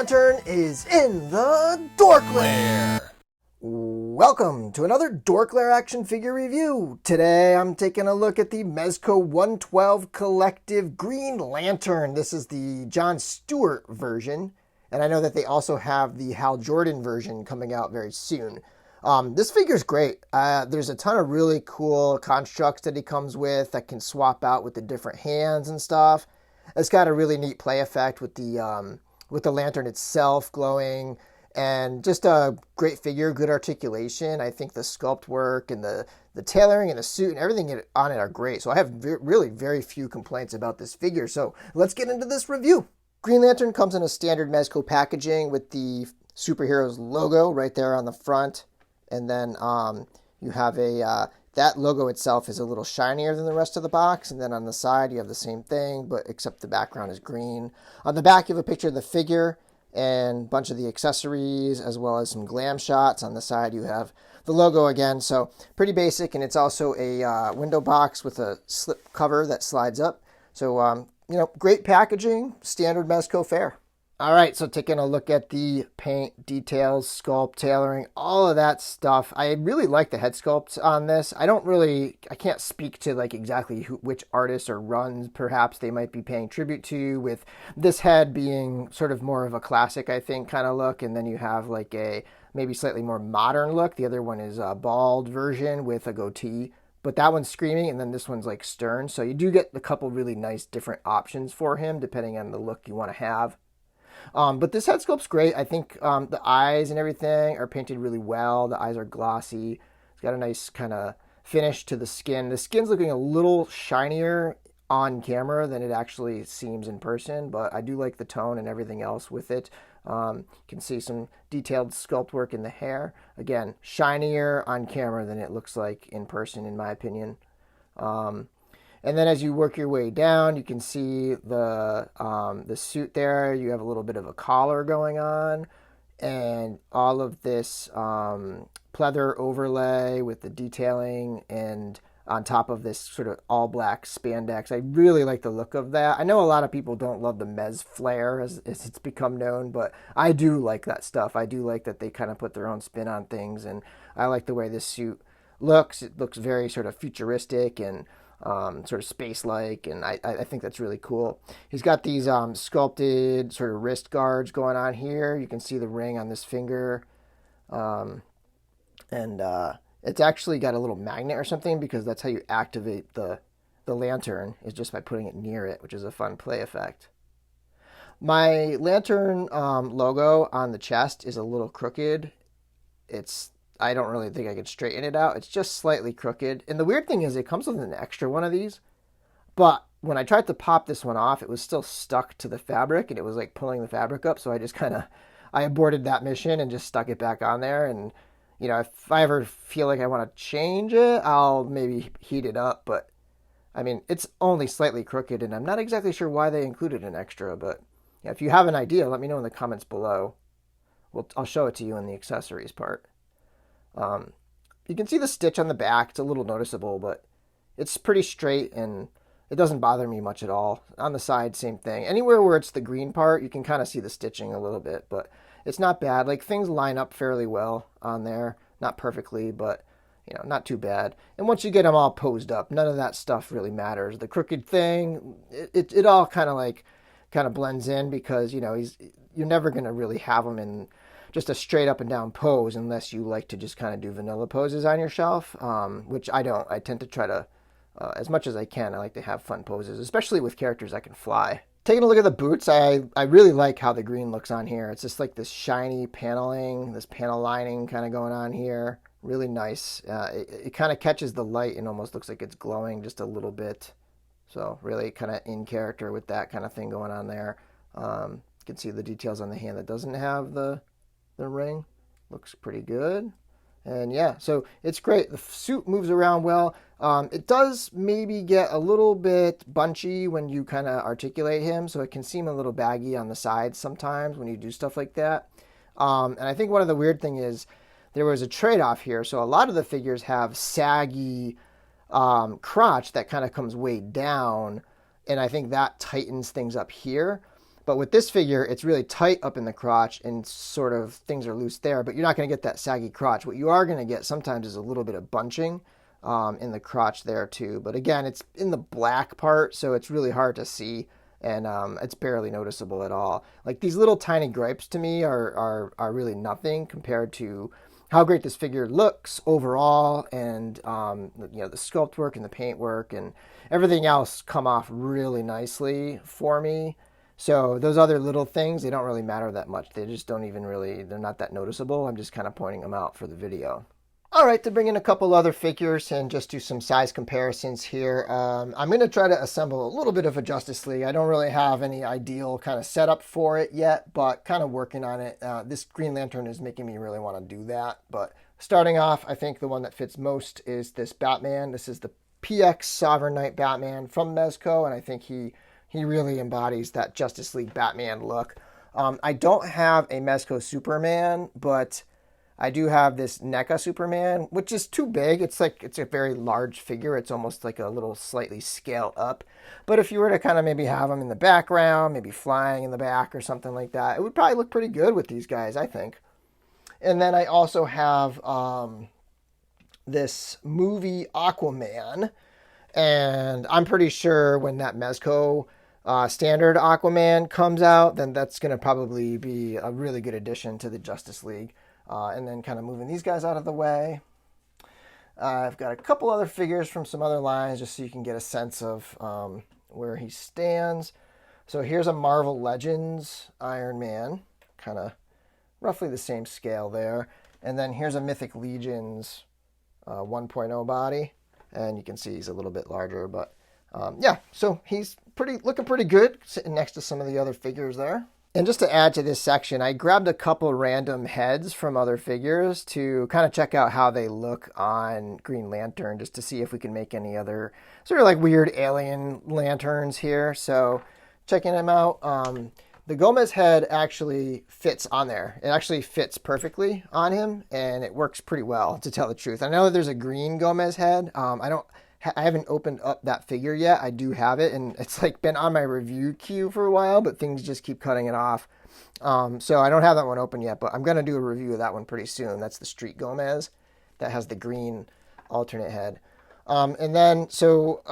Lantern is in the DorkLair. Welcome to another DorkLair action figure review. Today I'm taking a look at the Mezco 112 Collective Green Lantern. This is the John Stewart version, and I know that they also have the Hal Jordan version coming out very soon. This figure's great. There's a ton of really cool constructs that he comes with that can swap out with the different hands and stuff. It's got a really neat play effect with the lantern itself glowing, and just a great figure, good articulation. I think the sculpt work and the tailoring and the suit and everything on it are great. So I have really very few complaints about this figure. So let's get into this review. Green Lantern comes in a standard Mezco packaging with the superhero's logo right there on the front. And then you have that logo itself is a little shinier than the rest of the box. And then on the side, you have the same thing, but except the background is green. On the back, you have a picture of the figure and a bunch of the accessories, as well as some glam shots. On the side, you have the logo again. So pretty basic. And it's also a window box with a slip cover that slides up. So, great packaging, standard Mezco fare. All right, so taking a look at the paint, details, sculpt, tailoring, all of that stuff. I really like the head sculpts on this. I can't speak to like exactly which artists or runs perhaps they might be paying tribute to, with this head being sort of more of a classic, I think, kind of look. And then you have like a maybe slightly more modern look. The other one is a bald version with a goatee, but that one's screaming, and then this one's like stern. So you do get a couple really nice different options for him depending on the look you want to have. But this head sculpt's great. I think the eyes and everything are painted really well. The eyes are glossy. It's got a nice kind of finish to the skin. The skin's looking a little shinier on camera than it actually seems in person, but I do like the tone and everything else with it. You can see some detailed sculpt work in the hair. Again, shinier on camera than it looks like in person, in my opinion. And then as you work your way down, you can see the suit there. You have a little bit of a collar going on, and all of this pleather overlay with the detailing, and on top of this sort of all black spandex. I really like the look of that. I know a lot of people don't love the Mez flare as it's become known, but I do like that stuff. I do like that they kind of put their own spin on things, and I like the way this suit looks. It looks very sort of futuristic and sort of space-like, and I think that's really cool. He's got these sculpted sort of wrist guards going on here. You can see the ring on this finger, and it's actually got a little magnet or something, because that's how you activate the lantern, is just by putting it near it, which is a fun play effect. My lantern logo on the chest is a little crooked. I don't really think I could straighten it out. It's just slightly crooked. And the weird thing is it comes with an extra one of these. But when I tried to pop this one off, it was still stuck to the fabric, and it was like pulling the fabric up. So I just I aborted that mission and just stuck it back on there. And, if I ever feel like I want to change it, I'll maybe heat it up. But, I mean, it's only slightly crooked, and I'm not exactly sure why they included an extra. But yeah, if you have an idea, let me know in the comments below. I'll show it to you in the accessories part. You can see the stitch on the back. It's a little noticeable, but it's pretty straight, and it doesn't bother me much at all. On the side, same thing. Anywhere where it's the green part, you can kind of see the stitching a little bit, but it's not bad. Like, things line up fairly well on there. Not perfectly, but, not too bad. And once you get them all posed up, none of that stuff really matters. The crooked thing, it all kind of blends in, because, you're never going to really have them in just a straight up and down pose unless you like to just kind of do vanilla poses on your shelf, which I don't. I tend to try to, as much as I can, I like to have fun poses, especially with characters that can fly. Taking a look at the boots, I really like how the green looks on here. It's just like this shiny paneling, this panel lining kind of going on here. Really nice. It kind of catches the light and almost looks like it's glowing just a little bit. So really kind of in character with that kind of thing going on there. You can see the details on the hand that doesn't have the ring. Looks pretty good. And yeah, so it's great. The suit moves around well. It does maybe get a little bit bunchy when you kind of articulate him, so it can seem a little baggy on the sides sometimes when you do stuff like that. And I think one of the weird thing is there was a trade-off here. So a lot of the figures have saggy crotch that kind of comes way down, and I think that tightens things up here. But with this figure, it's really tight up in the crotch and sort of things are loose there, but you're not going to get that saggy crotch. What you are going to get sometimes is a little bit of bunching in the crotch there too. But again, it's in the black part, so it's really hard to see, and it's barely noticeable at all. Like these little tiny gripes to me are really nothing compared to how great this figure looks overall, and you know, the sculpt work and the paint work and everything else come off really nicely for me. So those other little things, they don't really matter that much. They just don't even really, they're not that noticeable. I'm just kind of pointing them out for the video. All right, to bring in a couple other figures and just do some size comparisons here, I'm going to try to assemble a little bit of a Justice League. I don't really have any ideal kind of setup for it yet, but kind of working on it. This Green Lantern is making me really want to do that. But starting off, I think the one that fits most is this Batman. This is the PX Sovereign Knight Batman from Mezco, and I think he really embodies that Justice League Batman look. I don't have a Mezco Superman, but I do have this NECA Superman, which is too big. It's a very large figure. It's almost like a little slightly scaled up. But if you were to kind of maybe have him in the background, maybe flying in the back or something like that, it would probably look pretty good with these guys, I think. And then I also have this movie Aquaman. And I'm pretty sure when that Mezco standard Aquaman comes out, then that's going to probably be a really good addition to the Justice League. And then kind of moving these guys out of the way. I've got a couple other figures from some other lines just so you can get a sense of where he stands. So here's a Marvel Legends Iron Man, kind of roughly the same scale there. And then here's a Mythic Legions 1.0 body. And you can see he's a little bit larger, but yeah, so he's looking pretty good sitting next to some of the other figures there. And just to add to this section, I grabbed a couple random heads from other figures to kind of check out how they look on Green Lantern, just to see if we can make any other sort of like weird alien lanterns here. So checking them out. The Gomez head actually fits on there. It actually fits perfectly on him, and it works pretty well, to tell the truth. I know that there's a green Gomez head. I haven't opened up that figure yet. I do have it, and it's like been on my review queue for a while, but things just keep cutting it off. So I don't have that one open yet, but I'm going to do a review of that one pretty soon. That's the Street Gomez that has the green alternate head. And then, so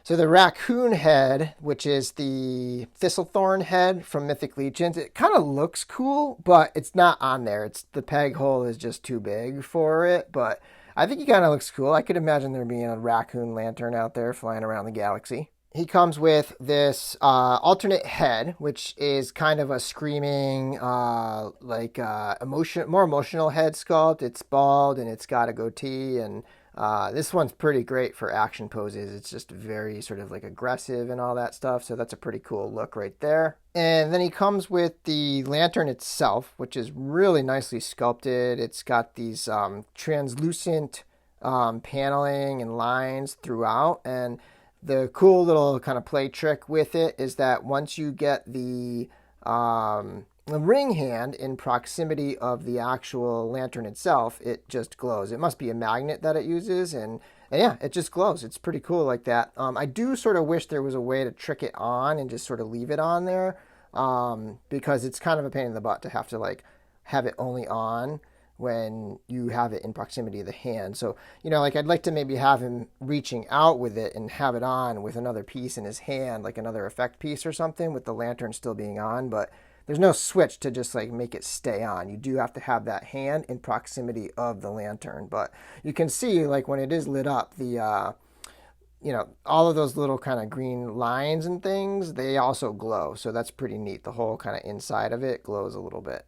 the Raccoon head, which is the Thistlethorn head from Mythic Legions, it kind of looks cool, but it's not on there. The peg hole is just too big for it, but I think he kind of looks cool. I could imagine there being a raccoon lantern out there flying around the galaxy. He comes with this alternate head, which is kind of a screaming, more emotional head sculpt. It's bald and it's got a goatee, and this one's pretty great for action poses. It's just very sort of like aggressive and all that stuff. So that's a pretty cool look right there. And then he comes with the lantern itself, which is really nicely sculpted. It's got these translucent paneling and lines throughout. And the cool little kind of play trick with it is that once you get the ring hand in proximity of the actual lantern itself, it just glows. It must be a magnet that it uses, and yeah, it just glows. It's pretty cool like that. I do sort of wish there was a way to trick it on and just sort of leave it on there, because it's kind of a pain in the butt to have to like have it only on when you have it in proximity of the hand. So, like I'd like to maybe have him reaching out with it and have it on with another piece in his hand, like another effect piece or something, with the lantern still being on, but there's no switch to just like make it stay on. You do have to have that hand in proximity of the lantern. But you can see like when it is lit up, the all of those little kind of green lines and things, they also glow. So that's pretty neat. The whole kind of inside of it glows a little bit.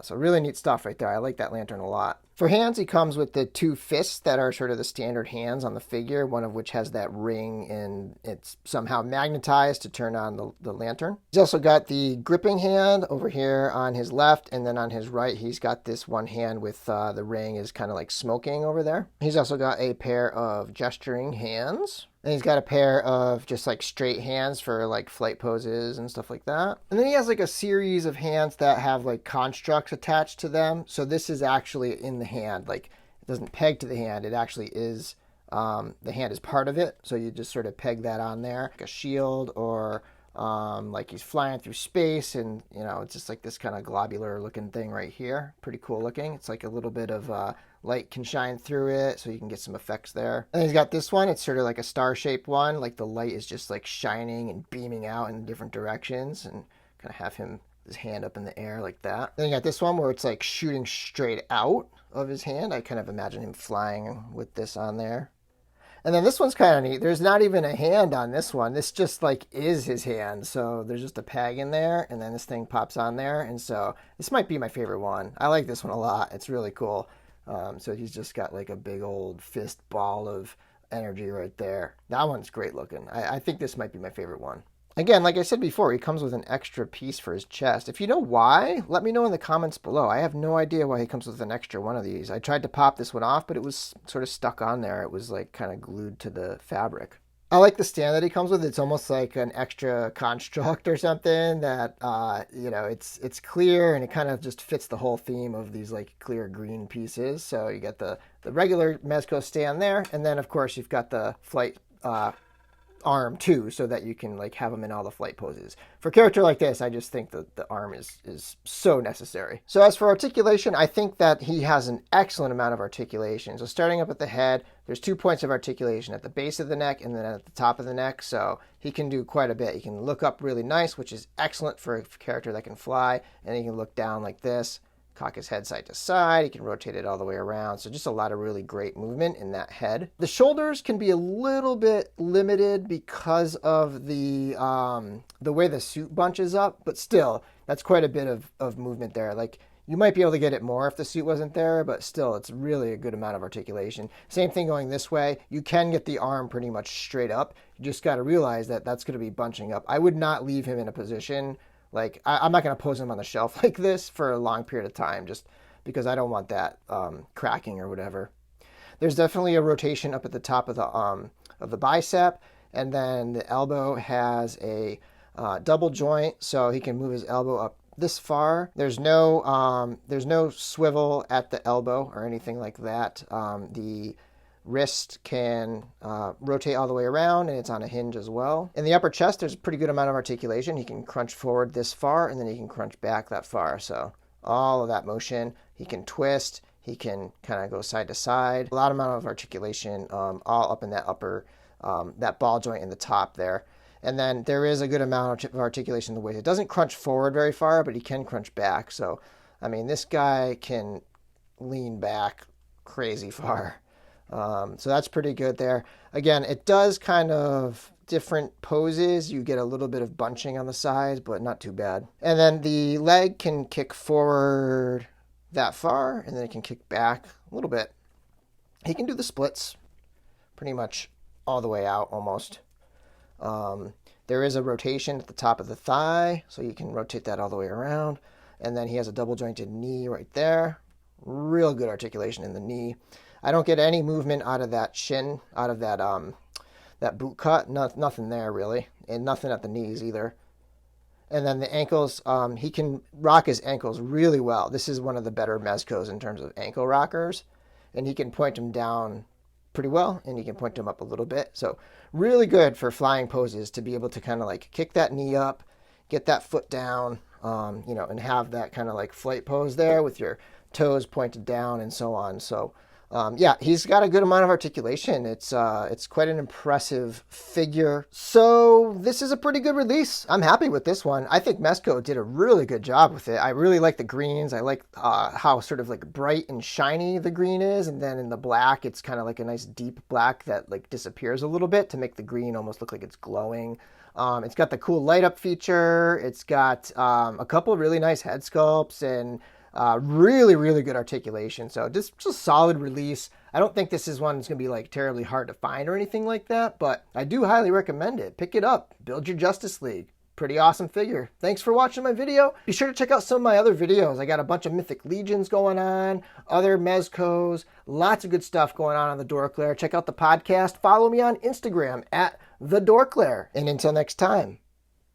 So really neat stuff right there. I like that lantern a lot. For hands, he comes with the two fists that are sort of the standard hands on the figure, one of which has that ring and it's somehow magnetized to turn on the lantern. He's also got the gripping hand over here on his left, and then on his right, he's got this one hand with the ring is kind of like smoking over there. He's also got a pair of gesturing hands. And he's got a pair of just like straight hands for like flight poses and stuff like that. And then he has like a series of hands that have like constructs attached to them. So this is actually in the hand. Like it doesn't peg to the hand. It actually is, the hand is part of it. So you just sort of peg that on there. Like a shield or like he's flying through space, and it's just like this kind of globular looking thing right here. Pretty cool looking. It's like a little bit of light can shine through it, so you can get some effects there. And he's got this one. It's sort of like a star-shaped one. Like the light is just like shining and beaming out in different directions, and kind of have his hand up in the air like that. Then you got this one where it's like shooting straight out of his hand. I kind of imagine him flying with this on there. And then this one's kind of neat. There's not even a hand on this one. This just like is his hand. So there's just a peg in there, and then this thing pops on there. And so this might be my favorite one. I like this one a lot. It's really cool. So he's just got like a big old fist ball of energy right there. That one's great looking. I think this might be my favorite one. Again, like I said before, he comes with an extra piece for his chest. If you know why, let me know in the comments below. I have no idea why he comes with an extra one of these. I tried to pop this one off, but it was sort of stuck on there. It was like kind of glued to the fabric. I like the stand that he comes with. It's almost like an extra construct or something that, it's clear, and it kind of just fits the whole theme of these like clear green pieces. So you get the regular Mezco stand there, and then of course you've got the flight arm too, so that you can like have them in all the flight poses. For a character like this, I just think that the arm is so necessary. So as for articulation, I think that he has an excellent amount of articulation. So starting up at the head, there's 2 points of articulation at the base of the neck and then at the top of the neck. So he can do quite a bit. He can look up really nice, which is excellent for a character that can fly, and he can look down like this, cock his head side to side. He can rotate it all the way around. So just a lot of really great movement in that head. The shoulders can be a little bit limited because of the way the suit bunches up, but still, that's quite a bit of movement there. Like, you might be able to get it more if the suit wasn't there, but still, it's really a good amount of articulation. Same thing going this way. You can get the arm pretty much straight up. You just got to realize that that's going to be bunching up. I would not leave him in a position like, I'm not going to pose him on the shelf like this for a long period of time, just because I don't want that cracking or whatever. There's definitely a rotation up at the top of the bicep, and then the elbow has a double joint, so he can move his elbow up this far. There's no swivel at the elbow or anything like that. The wrist can rotate all the way around, and it's on a hinge as well. In the upper chest, there's a pretty good amount of articulation. He can crunch forward this far, and then he can crunch back that far. So all of that motion. He can twist. He can kind of go side to side. A lot amount of articulation all up in that upper, that ball joint in the top there. And then there is a good amount of articulation in the waist. It doesn't crunch forward very far, but he can crunch back. So, I mean, this guy can lean back crazy far. So that's pretty good there. Again, it does kind of different poses. You get a little bit of bunching on the sides, but not too bad. And then the leg can kick forward that far, and then it can kick back a little bit. He can do the splits pretty much all the way out almost. There is a rotation at the top of the thigh, so you can rotate that all the way around. And then he has a double jointed knee right there. Real good articulation in the knee. I don't get any movement out of that shin, out of that boot cut. Nothing there really, and nothing at the knees either. And then the ankles, he can rock his ankles really well. This is one of the better Mezcos in terms of ankle rockers, and he can point them down pretty well, and he can point them up a little bit. So really good for flying poses to be able to kind of like kick that knee up, get that foot down, and have that kind of like flight pose there with your toes pointed down and so on. So he's got a good amount of articulation. It's quite an impressive figure. So this is a pretty good release. I'm happy with this one. I think Mezco did a really good job with it. I really like the greens. I like how sort of like bright and shiny the green is. And then in the black, it's kind of like a nice deep black that like disappears a little bit to make the green almost look like it's glowing. It's got the cool light up feature. It's got a couple of really nice head sculpts and really, really good articulation. So just a solid release. I don't think this is one that's going to be like terribly hard to find or anything like that, but I do highly recommend it. Pick it up. Build your Justice League. Pretty awesome figure. Thanks for watching my video. Be sure to check out some of my other videos. I got a bunch of Mythic Legions going on, other Mezcos, lots of good stuff going on the DorkLair. Check out the podcast. Follow me on Instagram at the DorkLair. And until next time,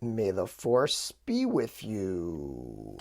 may the force be with you.